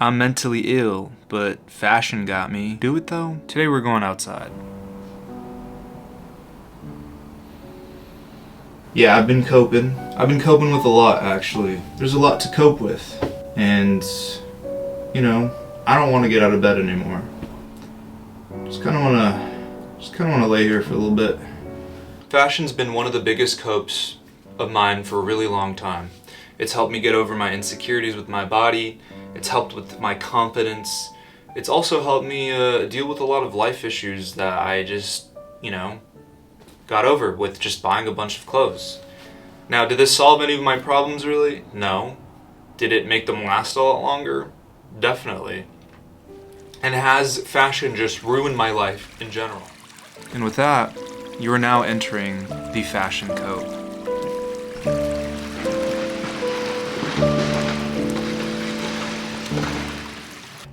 I'm mentally ill, but fashion got me. Do it though? Today we're going outside. Yeah, I've been coping. I've been coping with a lot, actually. There's a lot to cope with. And, you know, I don't want to get out of bed anymore. Just kind of want to lay here for a little bit. Fashion's been one of the biggest copes of mine for a really long time. It's helped me get over my insecurities with my body. It's helped with my confidence. It's also helped me deal with a lot of life issues that I just, got over with just buying a bunch of clothes. Now, did this solve any of my problems really? No. Did it make them last a lot longer? Definitely. And has fashion just ruined my life in general? And with that, you are now entering the fashion cope.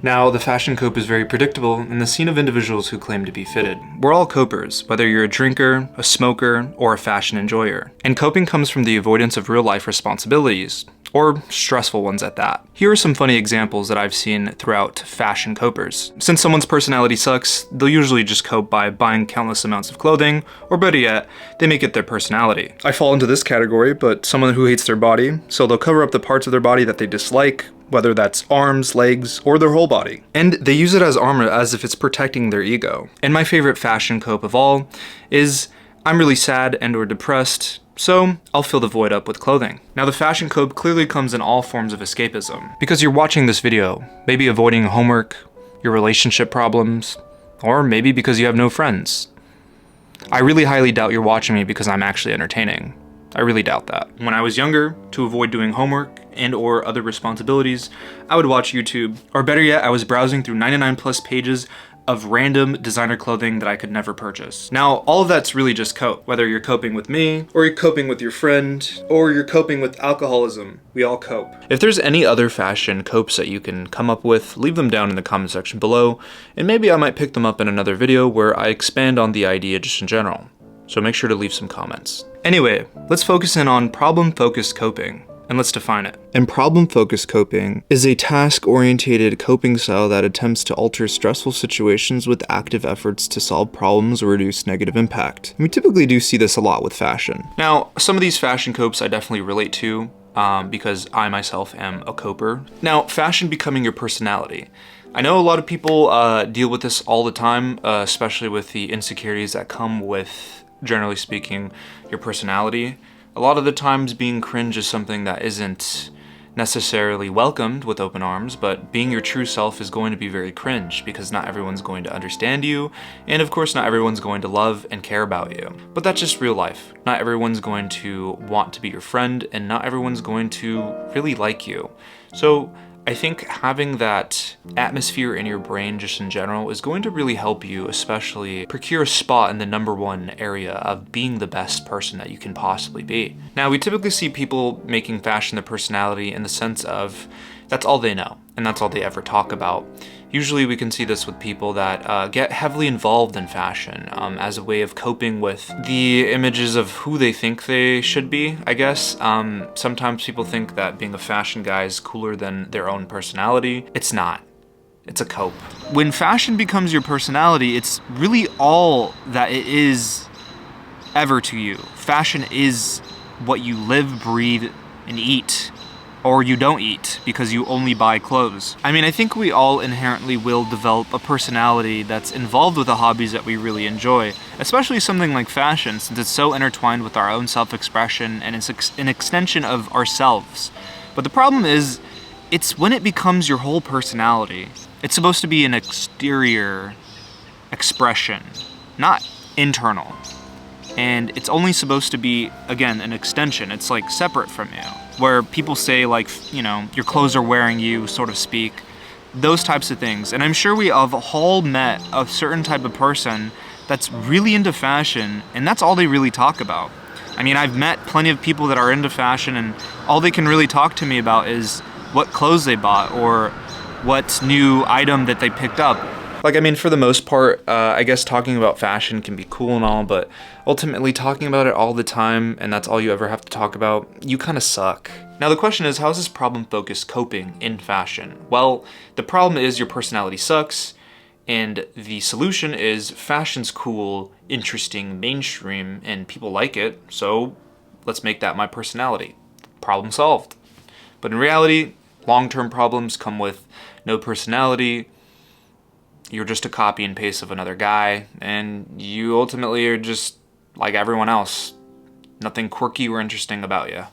Now, the fashion cope is very predictable in the scene of individuals who claim to be fitted. We're all copers, whether you're a drinker, a smoker, or a fashion enjoyer. And coping comes from the avoidance of real-life responsibilities, or stressful ones at that. Here are some funny examples that I've seen throughout fashion copers. Since someone's personality sucks, they'll usually just cope by buying countless amounts of clothing, or better yet, they make it their personality. I fall into this category, but someone who hates their body, so they'll cover up the parts of their body that they dislike, whether that's arms, legs, or their whole body. And they use it as armor as if it's protecting their ego. And my favorite fashion cope of all is, I'm really sad and or depressed, so I'll fill the void up with clothing. Now the fashion cope clearly comes in all forms of escapism. Because you're watching this video, maybe avoiding homework, your relationship problems, or maybe because you have no friends. I really highly doubt you're watching me because I'm actually entertaining. I really doubt that. When I was younger, to avoid doing homework and or other responsibilities, I would watch YouTube. Or better yet, I was browsing through 99 plus pages of random designer clothing that I could never purchase. Now, all of that's really just cope. Whether you're coping with me, or you're coping with your friend, or you're coping with alcoholism, we all cope. If there's any other fashion copes that you can come up with, leave them down in the comment section below, and maybe I might pick them up in another video where I expand on the idea just in general. So make sure to leave some comments. Anyway, let's focus in on problem-focused coping, and let's define it. And problem-focused coping is a task-oriented coping style that attempts to alter stressful situations with active efforts to solve problems or reduce negative impact. And we typically do see this a lot with fashion. Now, some of these fashion copes I definitely relate to, because I myself am a coper. Now, fashion becoming your personality. I know a lot of people deal with this all the time, especially with the insecurities that come with, generally speaking, your personality. A lot of the times being cringe is something that isn't necessarily welcomed with open arms, but being your true self is going to be very cringe because not everyone's going to understand you, and of course not everyone's going to love and care about you. But that's just real life. Not everyone's going to want to be your friend, and not everyone's going to really like you. So I think having that atmosphere in your brain just in general is going to really help you, especially procure a spot in the #1 area of being the best person that you can possibly be. Now, we typically see people making fashion their personality in the sense of that's all they know, and that's all they ever talk about. Usually we can see this with people that get heavily involved in fashion as a way of coping with the images of who they think they should be, I guess. Sometimes people think that being a fashion guy is cooler than their own personality. It's not. It's a cope. When fashion becomes your personality, it's really all that it is ever to you. Fashion is what you live, breathe, and eat. Or you don't eat because you only buy clothes. I mean, I think we all inherently will develop a personality that's involved with the hobbies that we really enjoy, especially something like fashion, since it's so intertwined with our own self-expression and it's an extension of ourselves. But the problem is, it's when it becomes your whole personality. It's supposed to be an exterior expression, not internal. And it's only supposed to be, again, an extension. It's like separate from you. Where people say like, your clothes are wearing you, so to speak. Those types of things. And I'm sure we have all met a certain type of person that's really into fashion, and that's all they really talk about. I mean, I've met plenty of people that are into fashion, and all they can really talk to me about is what clothes they bought or what new item that they picked up. Like, I mean, for the most part, I guess talking about fashion can be cool and all, but ultimately talking about it all the time, and that's all you ever have to talk about, you kind of suck. Now the question is, how is this problem-focused coping in fashion? Well, the problem is your personality sucks, and the solution is fashion's cool, interesting, mainstream, and people like it, so let's make that my personality. Problem solved. But in reality, long-term problems come with no personality. You're just a copy and paste of another guy, and you ultimately are just like everyone else. Nothing quirky or interesting about you.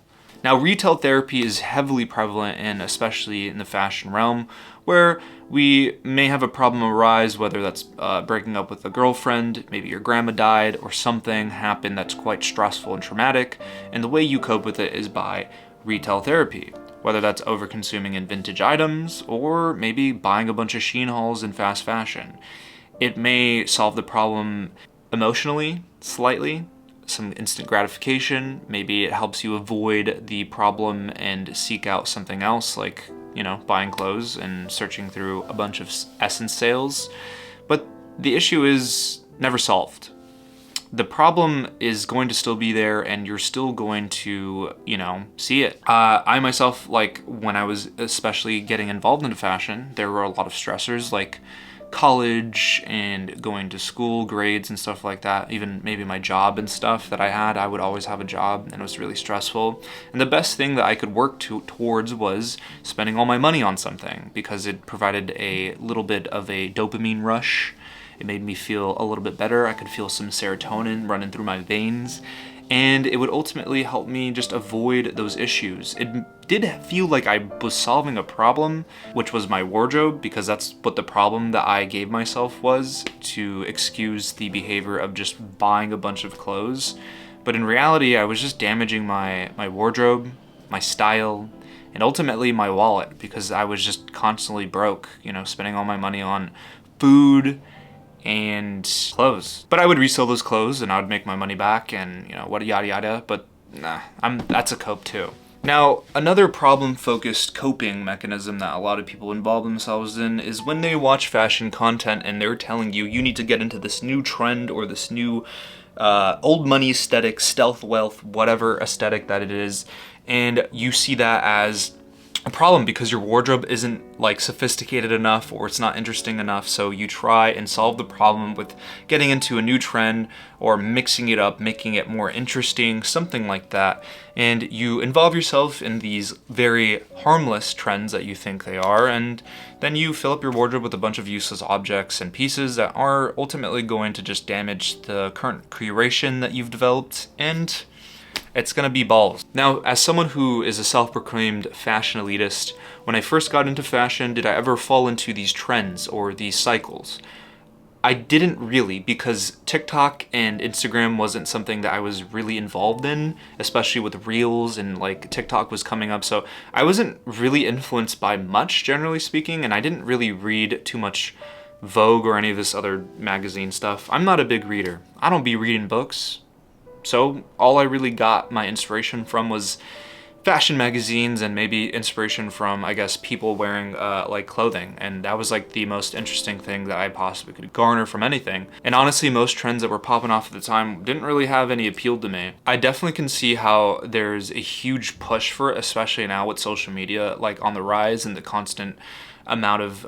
Now, retail therapy is heavily prevalent especially in the fashion realm, where we may have a problem arise, whether that's breaking up with a girlfriend, maybe your grandma died, or something happened that's quite stressful and traumatic, and the way you cope with it is by retail therapy. Whether that's over-consuming in vintage items, or maybe buying a bunch of Shein hauls in fast fashion. It may solve the problem emotionally, slightly, some instant gratification. Maybe it helps you avoid the problem and seek out something else, like, buying clothes and searching through a bunch of essence sales. But the issue is never solved. The problem is going to still be there, and you're still going to, see it. I myself, when I was especially getting involved into fashion, there were a lot of stressors, like college and going to school, grades and stuff like that. Even maybe my job and stuff that I would always have a job, and it was really stressful. And the best thing that I could work towards was spending all my money on something, because it provided a little bit of a dopamine rush. It made me feel a little bit better. I could feel some serotonin running through my veins, and it would ultimately help me just avoid those issues. It did feel like I was solving a problem, which was my wardrobe, because that's what the problem that I gave myself was, to excuse the behavior of just buying a bunch of clothes. But in reality, I was just damaging my wardrobe, my style, and ultimately my wallet, because I was just constantly broke, spending all my money on food and clothes. But I would resell those clothes and I would make my money back, and what yada yada, but nah, that's a cope too. Now, another problem-focused coping mechanism that a lot of people involve themselves in is when they watch fashion content and they're telling you need to get into this new trend or this new old money aesthetic, stealth wealth, whatever aesthetic that it is, and you see that as a problem because your wardrobe isn't sophisticated enough, or it's not interesting enough, so you try and solve the problem with getting into a new trend or mixing it up, making it more interesting, something like that, and you involve yourself in these very harmless trends that you think they are, and then you fill up your wardrobe with a bunch of useless objects and pieces that are ultimately going to just damage the current curation that you've developed, and it's gonna be balls. Now, as someone who is a self-proclaimed fashion elitist, when I first got into fashion, did I ever fall into these trends or these cycles? I didn't really, because TikTok and Instagram wasn't something that I was really involved in, especially with Reels, and TikTok was coming up, so I wasn't really influenced by much, generally speaking, and I didn't really read too much Vogue or any of this other magazine stuff. I'm not a big reader. I don't be reading books. So all I really got my inspiration from was fashion magazines, and maybe inspiration from, I guess, people wearing clothing. And that was the most interesting thing that I possibly could garner from anything. And honestly, most trends that were popping off at the time didn't really have any appeal to me. I definitely can see how there's a huge push for it, especially now with social media on the rise, and the constant amount of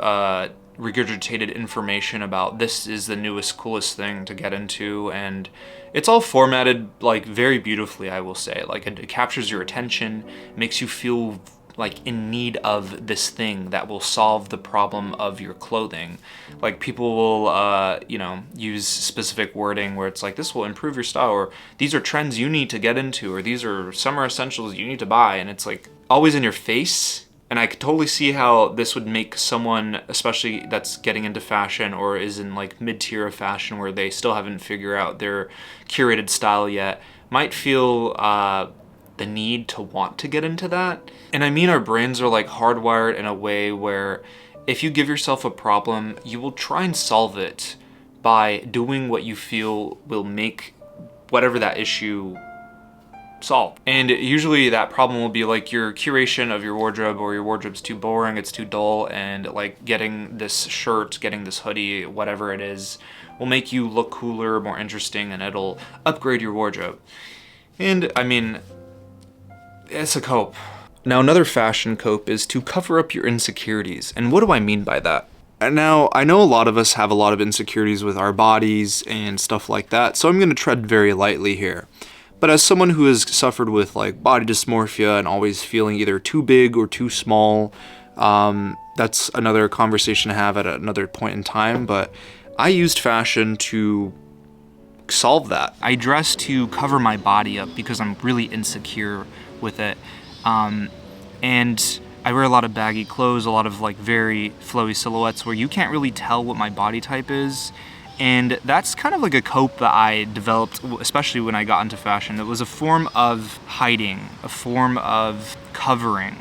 regurgitated information about this is the newest, coolest thing to get into, and it's all formatted very beautifully, I will say. It captures your attention, makes you feel in need of this thing that will solve the problem of your clothing. People will use specific wording where it's this will improve your style, or these are trends you need to get into, or these are summer essentials you need to buy, and it's always in your face. And I could totally see how this would make someone, especially that's getting into fashion or is in mid-tier of fashion where they still haven't figured out their curated style yet, might feel the need to want to get into that. And I mean, our brains are hardwired in a way where if you give yourself a problem, you will try and solve it by doing what you feel will make whatever that issue solved. And usually that problem will be your curation of your wardrobe, or your wardrobe's too boring, it's too dull, and getting this shirt, getting this hoodie, whatever it is, will make you look cooler, more interesting, and it'll upgrade your wardrobe. And I mean, it's a cope. Now, another fashion cope is to cover up your insecurities. And what do I mean by that? And now, I know a lot of us have a lot of insecurities with our bodies and stuff like that, so I'm going to tread very lightly here. But as someone who has suffered with like body dysmorphia and always feeling either too big or too small, that's another conversation to have at another point in time, but I used fashion to solve that. I dress to cover my body up because I'm really insecure with it. And I wear a lot of baggy clothes, a lot of like very flowy silhouettes where you can't really tell what my body type is. And that's kind of like a cope that I developed, especially when I got into fashion. It was a form of hiding, a form of covering,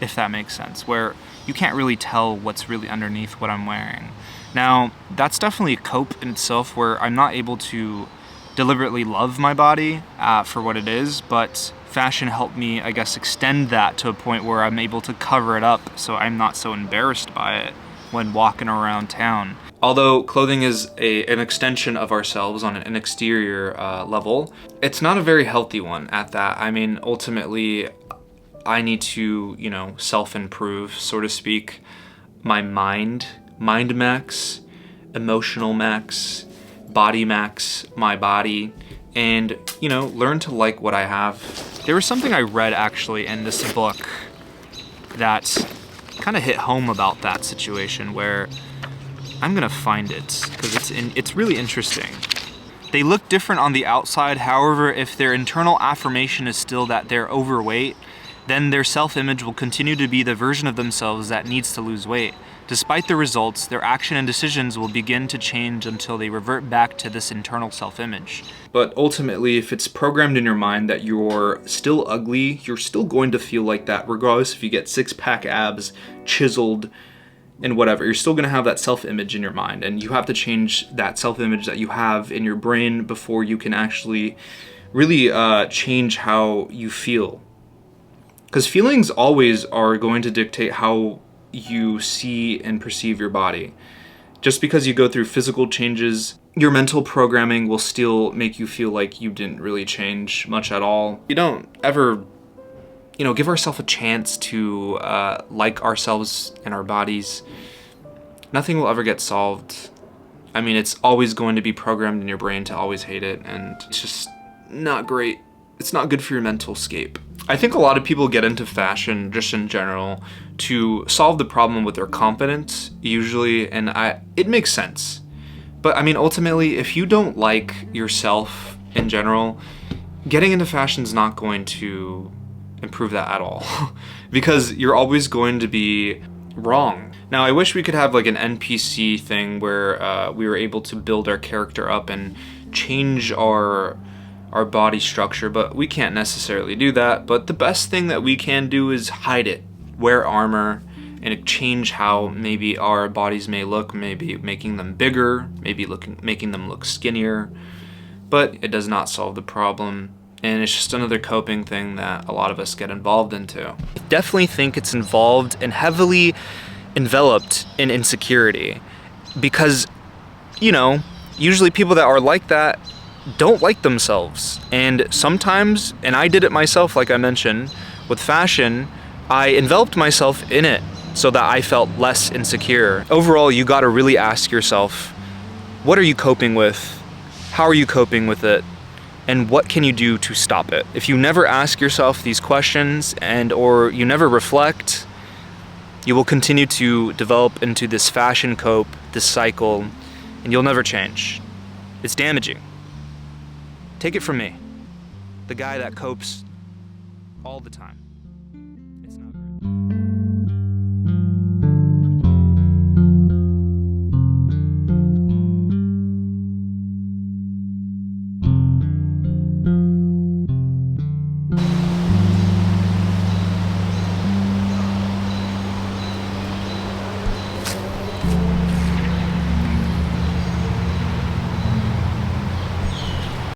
if that makes sense, where you can't really tell what's really underneath what I'm wearing. Now, that's definitely a cope in itself where I'm not able to deliberately love my body for what it is, but fashion helped me, I guess, extend that to a point where I'm able to cover it up so I'm not so embarrassed by it when walking around town. Although clothing is an extension of ourselves on an exterior level, it's not a very healthy one at that. I mean, ultimately, I need to, self-improve, so to speak, my mind max, emotional max, body max, my body, and, learn to like what I have. There was something I read actually in this book that kind of hit home about that situation where I'm gonna find it because it's really interesting. They look different on the outside, however, if their internal affirmation is still that they're overweight, then their self-image will continue to be the version of themselves that needs to lose weight. Despite the results, their action and decisions will begin to change until they revert back to this internal self-image. But ultimately, if it's programmed in your mind that you're still ugly, you're still going to feel like that, regardless if you get six-pack abs, chiseled, and whatever. You're still gonna have that self-image in your mind, and you have to change that self-image that you have in your brain before you can actually really change how you feel. Because feelings always are going to dictate how you see and perceive your body. Just because you go through physical changes, your mental programming will still make you feel like you didn't really change much at all. You don't ever, give ourselves a chance to like ourselves and our bodies. Nothing will ever get solved. I mean, it's always going to be programmed in your brain to always hate it, and it's just not great. It's not good for your mental scape. I think a lot of people get into fashion just in general to solve the problem with their confidence, usually, and it makes sense. But I mean, ultimately, if you don't like yourself in general, getting into fashion is not going to improve that at all because you're always going to be wrong. Now, I wish we could have like an NPC thing where we were able to build our character up and change our body structure, but we can't necessarily do that. But the best thing that we can do is hide it, wear armor, and change how maybe our bodies may look, maybe making them bigger, maybe making them look skinnier, but it does not solve the problem. And it's just another coping thing that a lot of us get involved into. I definitely think it's involved and heavily enveloped in insecurity because, usually people that are like that don't like themselves. And sometimes, and I did it myself, like I mentioned, with fashion, I enveloped myself in it so that I felt less insecure. Overall, you gotta really ask yourself, what are you coping with? How are you coping with it? And what can you do to stop it? If you never ask yourself these questions or you never reflect, you will continue to develop into this fashion cope, this cycle, and you'll never change. It's damaging. Take it from me, the guy that copes all the time. It's not great.